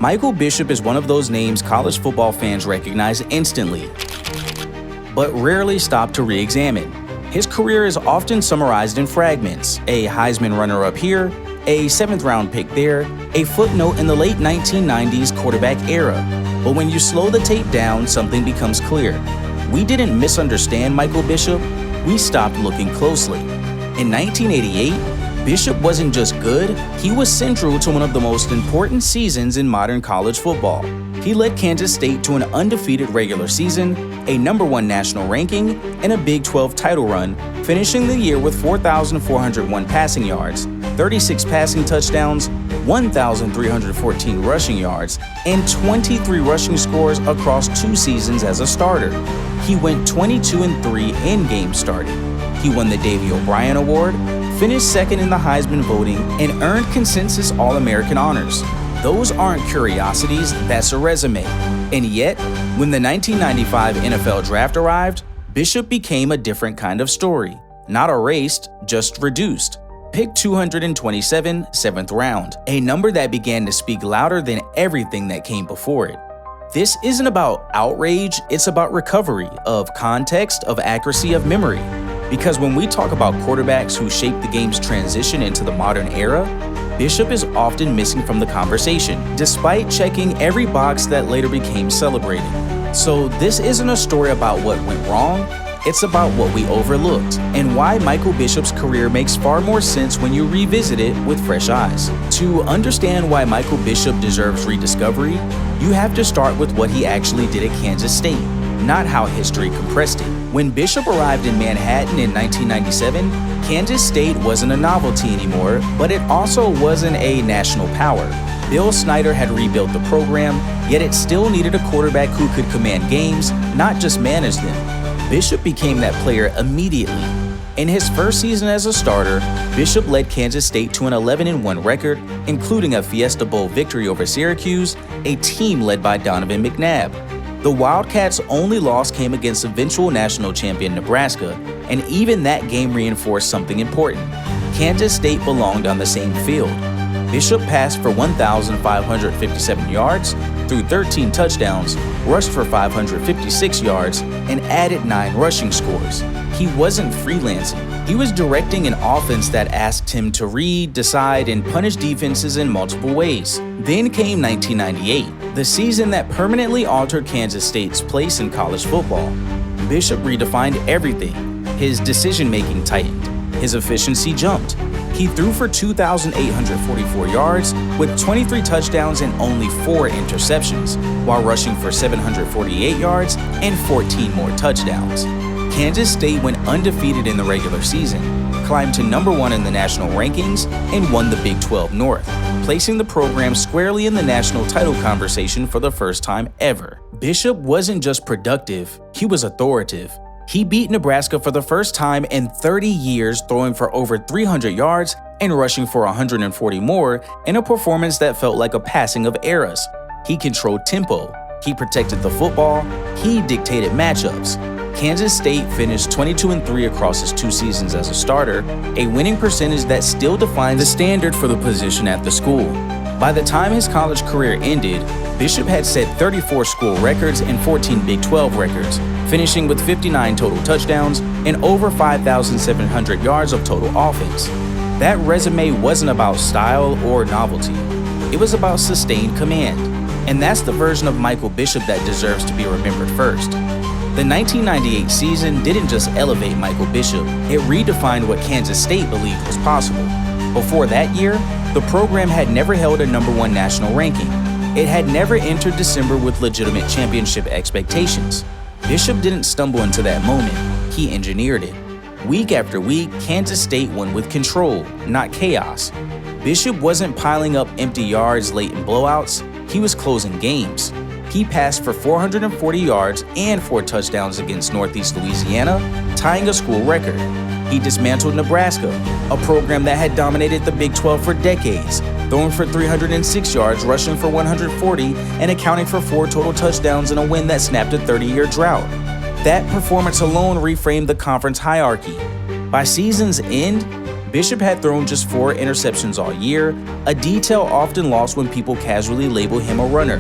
Michael Bishop is one of those names college football fans recognize instantly, but rarely stop to re-examine. His career is often summarized in fragments: a Heisman runner-up here, a 7th-round pick there, a footnote in the late 1990s quarterback era. But when you slow the tape down, something becomes clear. We didn't misunderstand Michael Bishop, we stopped looking closely. In 1988, Bishop wasn't just good, he was central to one of the most important seasons in modern college football. He led Kansas State to an undefeated regular season, a #1 national ranking, and a Big 12 title run, finishing the year with 4,401 passing yards, 36 passing touchdowns, 1,314 rushing yards, and 23 rushing scores across 2 seasons as a starter. He went 22-3 in games started. He won the Davey O'Brien Award, finished 2nd in the Heisman voting, and earned consensus All-American honors. Those aren't curiosities, that's a resume. And yet, when the 1995 NFL Draft arrived, Bishop became a different kind of story. Not erased, just reduced. Pick 227, 7th round, a number that began to speak louder than everything that came before it. This isn't about outrage, it's about recovery, of context, of accuracy, of memory. Because when we talk about quarterbacks who shaped the game's transition into the modern era, Bishop is often missing from the conversation, despite checking every box that later became celebrated. So this isn't a story about what went wrong, it's about what we overlooked, and why Michael Bishop's career makes far more sense when you revisit it with fresh eyes. To understand why Michael Bishop deserves rediscovery, you have to start with what he actually did at Kansas State, not how history compressed it. When Bishop arrived in Manhattan in 1997, Kansas State wasn't a novelty anymore, but it also wasn't a national power. Bill Snyder had rebuilt the program, yet it still needed a quarterback who could command games, not just manage them. Bishop became that player immediately. In his first season as a starter, Bishop led Kansas State to an 11-1 record, including a Fiesta Bowl victory over Syracuse, a team led by Donovan McNabb. The Wildcats' only loss came against eventual national champion Nebraska, and even that game reinforced something important. Kansas State belonged on the same field. Bishop passed for 1,557 yards, threw 13 touchdowns, rushed for 556 yards, and added 9 rushing scores. He wasn't freelancing. He was directing an offense that asked him to read, decide, and punish defenses in multiple ways. Then came 1998, the season that permanently altered Kansas State's place in college football. Bishop redefined everything. His decision-making tightened. His efficiency jumped. He threw for 2,844 yards with 23 touchdowns and only 4 interceptions, while rushing for 748 yards and 14 more touchdowns. Kansas State went undefeated in the regular season, climbed to #1 in the national rankings, and won the Big 12 North, placing the program squarely in the national title conversation for the first time ever. Bishop wasn't just productive, he was authoritative. He beat Nebraska for the first time in 30 years, throwing for over 300 yards and rushing for 140 more in a performance that felt like a passing of eras. He controlled tempo, he protected the football, he dictated matchups. Kansas State finished 22-3 across his 2 seasons as a starter, a winning percentage that still defined the standard for the position at the school. By the time his college career ended, Bishop had set 34 school records and 14 Big 12 records, finishing with 59 total touchdowns and over 5,700 yards of total offense. That resume wasn't about style or novelty. It was about sustained command. And that's the version of Michael Bishop that deserves to be remembered first. The 1998 season didn't just elevate Michael Bishop, it redefined what Kansas State believed was possible. Before that year, the program had never held a #1 national ranking. It had never entered December with legitimate championship expectations. Bishop didn't stumble into that moment, he engineered it. Week after week, Kansas State won with control, not chaos. Bishop wasn't piling up empty yards late in blowouts, he was closing games. He passed for 440 yards and 4 touchdowns against Northeast Louisiana, tying a school record. He dismantled Nebraska, a program that had dominated the Big 12 for decades, throwing for 306 yards, rushing for 140, and accounting for 4 total touchdowns in a win that snapped a 30-year drought. That performance alone reframed the conference hierarchy. By season's end, Bishop had thrown just 4 interceptions all year, a detail often lost when people casually label him a runner.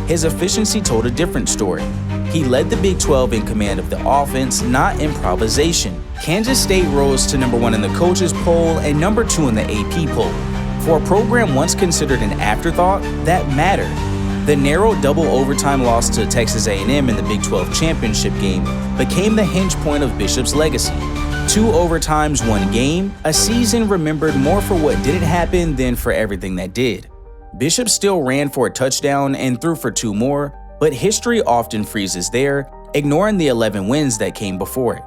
His efficiency told a different story. He led the Big 12 in command of the offense, not improvisation. Kansas State rose to number 1 in the coaches poll and number 2 in the AP poll. For a program once considered an afterthought, that mattered. The narrow double overtime loss to Texas A&M in the Big 12 championship game became the hinge point of Bishop's legacy. 2 overtimes, 1 game, a season remembered more for what didn't happen than for everything that did. Bishop still ran for a touchdown and threw for 2 more, but history often freezes there, ignoring the 11 wins that came before it.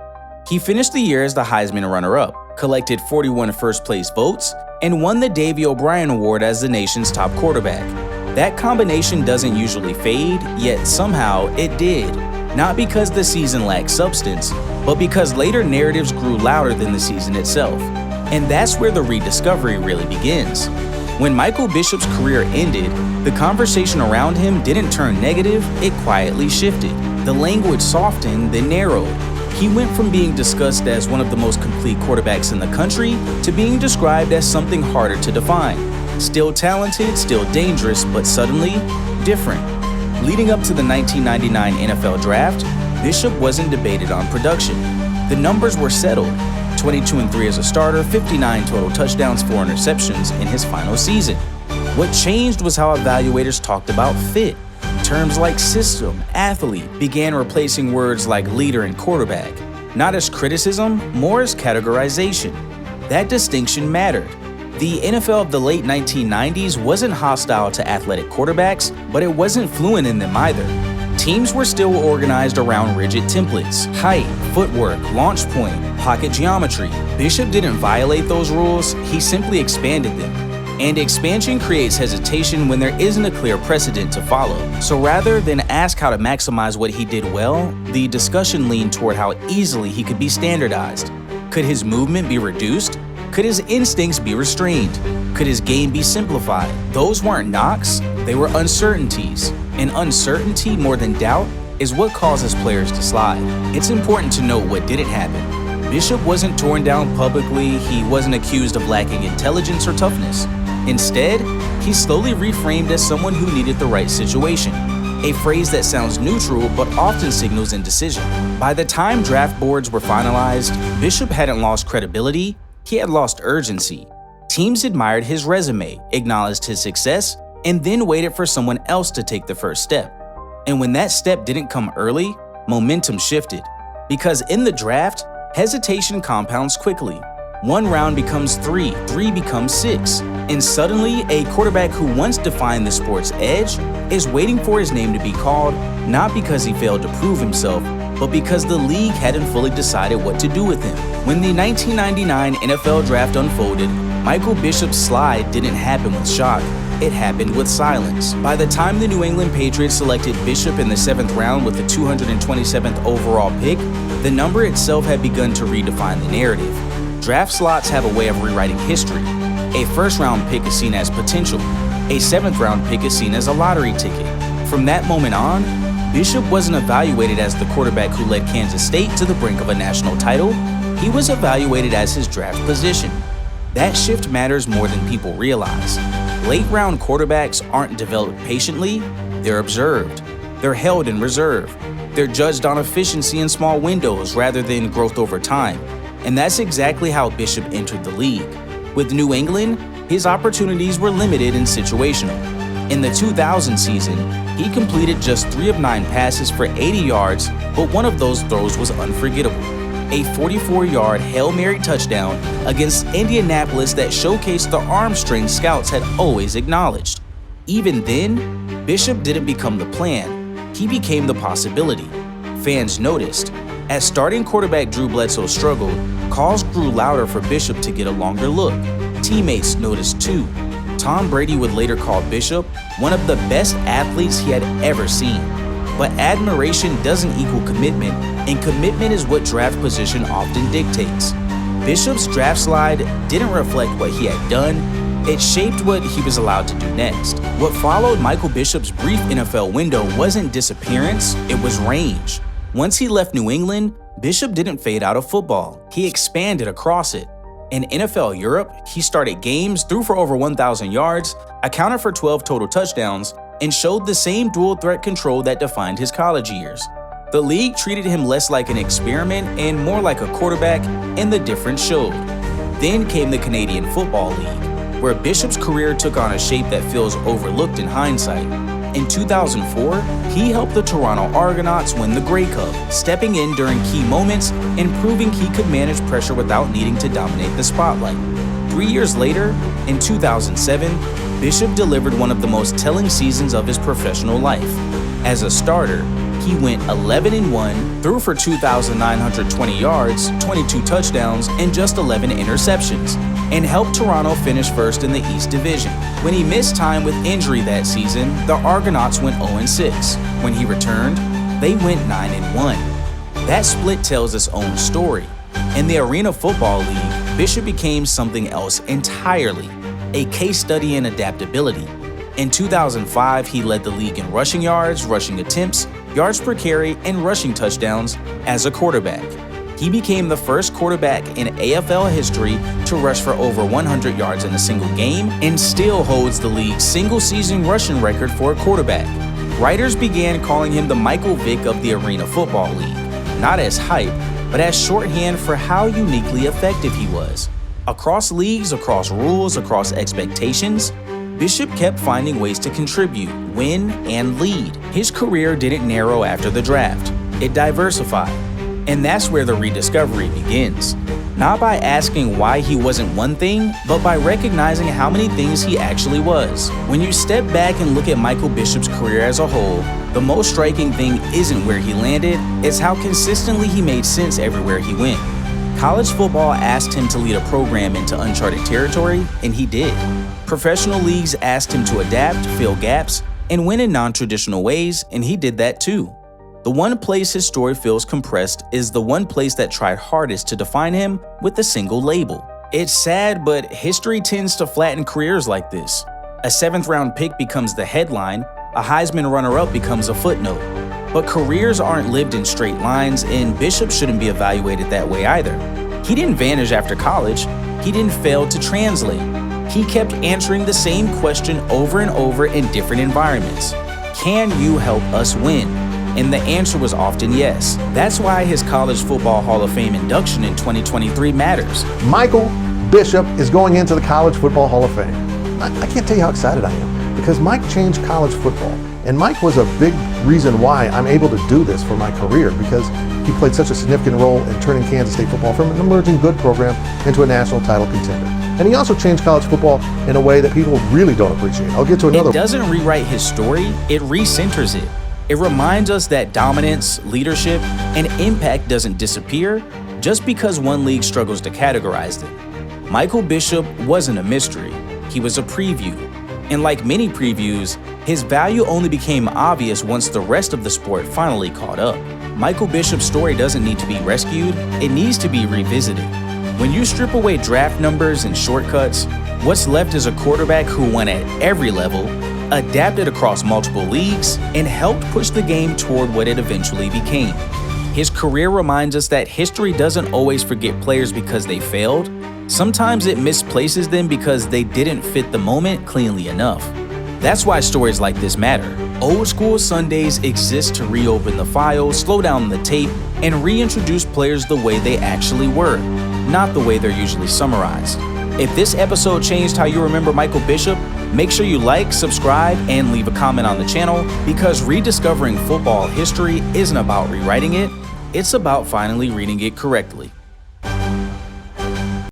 He finished the year as the Heisman runner-up, collected 41 first-place votes, and won the Davey O'Brien Award as the nation's top quarterback. That combination doesn't usually fade, yet somehow it did. Not because the season lacked substance, but because later narratives grew louder than the season itself. And that's where the rediscovery really begins. When Michael Bishop's career ended, the conversation around him didn't turn negative, it quietly shifted. The language softened, then narrowed. He went from being discussed as one of the most complete quarterbacks in the country to being described as something harder to define. Still talented, still dangerous, but suddenly different. Leading up to the 1999 NFL Draft, Bishop wasn't debated on production. The numbers were settled. 22-3 as a starter, 59 total touchdowns, 4 interceptions in his final season. What changed was how evaluators talked about fit. Terms like system, athlete began replacing words like leader and quarterback, not as criticism, more as categorization. That distinction mattered. The NFL of the late 1990s wasn't hostile to athletic quarterbacks, but it wasn't fluent in them either. Teams were still organized around rigid templates: height, footwork, launch point, pocket geometry. Bishop didn't violate those rules, he simply expanded them. And expansion creates hesitation when there isn't a clear precedent to follow. So rather than ask how to maximize what he did well, the discussion leaned toward how easily he could be standardized. Could his movement be reduced? Could his instincts be restrained? Could his game be simplified? Those weren't knocks, they were uncertainties. And uncertainty, more than doubt, is what causes players to slide. It's important to note what didn't happen. Bishop wasn't torn down publicly, he wasn't accused of lacking intelligence or toughness. Instead, he's slowly reframed as someone who needed the right situation, a phrase that sounds neutral but often signals indecision. By the time draft boards were finalized, Bishop hadn't lost credibility, he had lost urgency. Teams admired his resume, acknowledged his success, and then waited for someone else to take the first step. And when that step didn't come early, momentum shifted. Because in the draft, hesitation compounds quickly. 1 round becomes 3, 3 becomes 6, and suddenly a quarterback who once defined the sport's edge is waiting for his name to be called, not because he failed to prove himself, but because the league hadn't fully decided what to do with him. When the 1999 NFL Draft unfolded, Michael Bishop's slide didn't happen with shock, it happened with silence. By the time the New England Patriots selected Bishop in the 7th round with the 227th overall pick, the number itself had begun to redefine the narrative. Draft slots have a way of rewriting history. A first-round pick is seen as potential. A 7th-round pick is seen as a lottery ticket. From that moment on, Bishop wasn't evaluated as the quarterback who led Kansas State to the brink of a national title. He was evaluated as his draft position. That shift matters more than people realize. Late-round quarterbacks aren't developed patiently, they're observed. They're held in reserve. They're judged on efficiency in small windows rather than growth over time. And that's exactly how Bishop entered the league. With New England, his opportunities were limited and situational. In the 2000 season, he completed just 3 of 9 passes for 80 yards, but one of those throws was unforgettable. A 44-yard Hail Mary touchdown against Indianapolis that showcased the arm strength scouts had always acknowledged. Even then, Bishop didn't become the plan, he became the possibility. Fans noticed. As starting quarterback Drew Bledsoe struggled, calls grew louder for Bishop to get a longer look. Teammates noticed too. Tom Brady would later call Bishop one of the best athletes he had ever seen. But admiration doesn't equal commitment, and commitment is what draft position often dictates. Bishop's draft slide didn't reflect what he had done, it shaped what he was allowed to do next. What followed Michael Bishop's brief NFL window wasn't disappearance, it was range. Once he left New England, Bishop didn't fade out of football, he expanded across it. In NFL Europe, he started games, threw for over 1,000 yards, accounted for 12 total touchdowns, and showed the same dual threat control that defined his college years. The league treated him less like an experiment and more like a quarterback, and the difference showed. Then came the Canadian Football League, where Bishop's career took on a shape that feels overlooked in hindsight. In 2004, he helped the Toronto Argonauts win the Grey Cup, stepping in during key moments and proving he could manage pressure without needing to dominate the spotlight. 3 years later, in 2007, Bishop delivered one of the most telling seasons of his professional life. As a starter, he went 11-1, threw for 2,920 yards, 22 touchdowns, and just 11 interceptions, and helped Toronto finish first in the East Division. When he missed time with injury that season, the Argonauts went 0-6. When he returned, they went 9-1. That split tells its own story. In the Arena Football League, Bishop became something else entirely, a case study in adaptability. In 2005, he led the league in rushing yards, rushing attempts, yards per carry, and rushing touchdowns as a quarterback. He became the first quarterback in AFL history to rush for over 100 yards in a single game and still holds the league's single-season rushing record for a quarterback. Writers began calling him the Michael Vick of the Arena Football League, not as hype, but as shorthand for how uniquely effective he was. Across leagues, across rules, across expectations, Bishop kept finding ways to contribute, win, and lead. His career didn't narrow after the draft. It diversified. And that's where the rediscovery begins. Not by asking why he wasn't one thing, but by recognizing how many things he actually was. When you step back and look at Michael Bishop's career as a whole, the most striking thing isn't where he landed, it's how consistently he made sense everywhere he went. College football asked him to lead a program into uncharted territory, and he did. Professional leagues asked him to adapt, fill gaps, and win in non-traditional ways, and he did that too. The one place his story feels compressed is the one place that tried hardest to define him with a single label. It's sad, but history tends to flatten careers like this. A 7th-round pick becomes the headline, a Heisman runner-up becomes a footnote. But careers aren't lived in straight lines, and Bishop shouldn't be evaluated that way either. He didn't vanish after college. He didn't fail to translate. He kept answering the same question over and over in different environments. Can you help us win? And the answer was often yes. That's why his College Football Hall of Fame induction in 2023 matters. Michael Bishop is going into the College Football Hall of Fame. I can't tell you how excited I am, because Mike changed college football. And Mike was a big reason why I'm able to do this for my career, because he played such a significant role in turning Kansas State football from an emerging good program into a national title contender. And he also changed college football in a way that people really don't appreciate. I'll get to another. It doesn't rewrite his story, it recenters it. It reminds us that dominance, leadership, and impact doesn't disappear just because one league struggles to categorize them. Michael Bishop wasn't a mystery, he was a preview. And like many previews, his value only became obvious once the rest of the sport finally caught up. Michael Bishop's story doesn't need to be rescued, it needs to be revisited. When you strip away draft numbers and shortcuts, what's left is a quarterback who won at every level, adapted across multiple leagues, and helped push the game toward what it eventually became. His career reminds us that history doesn't always forget players because they failed. Sometimes it misplaces them because they didn't fit the moment cleanly enough. That's why stories like this matter. Old school Sundays exist to reopen the file, slow down the tape, and reintroduce players the way they actually were, not the way they're usually summarized. If this episode changed how you remember Michael Bishop, make sure you like, subscribe, and leave a comment on the channel, because rediscovering football history isn't about rewriting it, it's about finally reading it correctly.